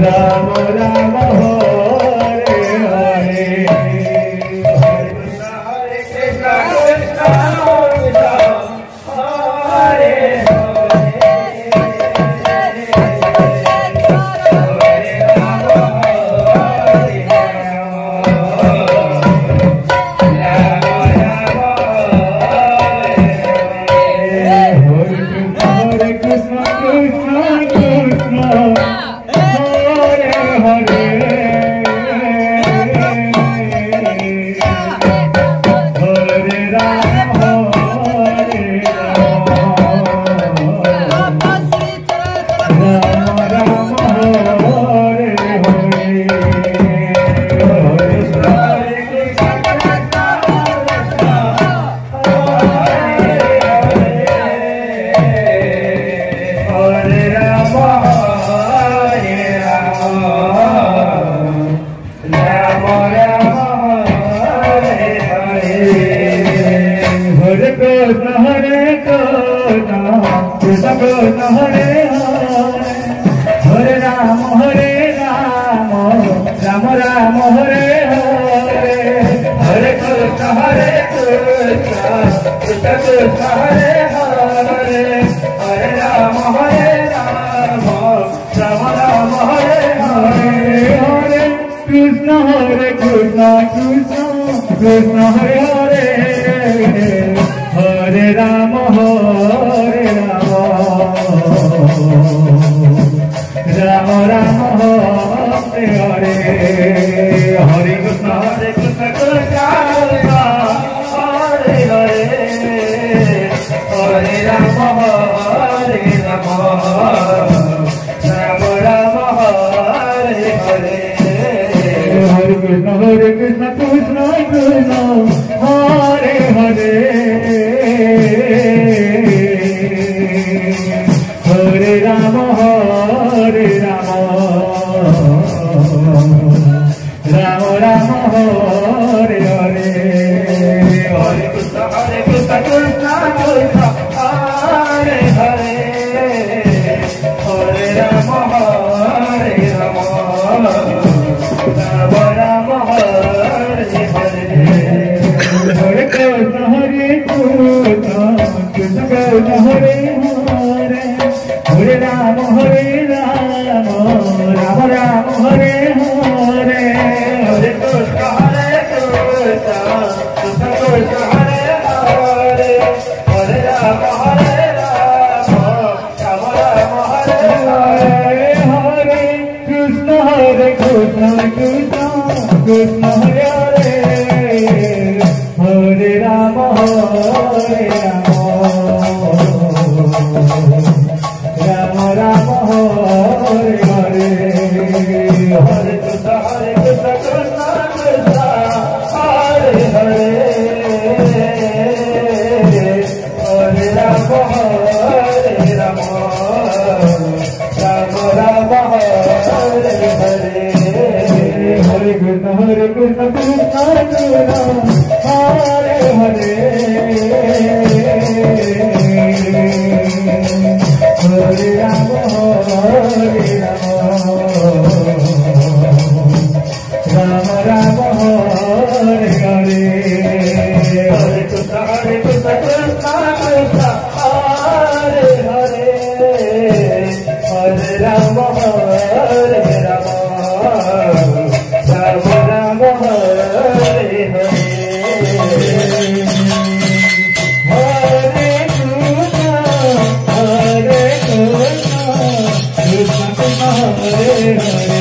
Ram Ram Hare Hare Hare Krishna Hare Krishna, Krishna Krishna Hare Hare, Hare Rama Rama Rama Hare Hare, Hare Krishna Krishna Krishna Hare Hare, Hare Rama Rama Rama Hare Hare, Hare Krishna Krishna Krishna Hare Hare, Hare Rama Rama Rama Hare Hare, Hare Krishna Krishna Krishna Hare Hare, Hare Rama Rama Rama Hare Hare, Hare Krishna Krishna Krishna Hare Hare, Hare Rama Rama Rama Hare Hare, Hare Krishna Krishna Krishna Hare Hare, Hare Rama Rama Rama Hare Hare, Hare Krishna Krishna Krishna Hare Hare, Hare Rama Rama Rama Hare Hare, Hare Krishna Krishna Krishna Hare Hare, Hare Rama Rama Rama Hare Hare, Hare Krishna Krishna Krishna Hare Hare, Hare Rama Rama Rama Hare Hare, Hare Krishna Krishna Krishna Hare Hare, Hare Rama Rama Rama Hare Hare, Hare Krishna Krishna Krishna Hare Hare, Hare Rama Rama Rama Hare Hare, Hare Krishna Krishna Krishna Hare Hare.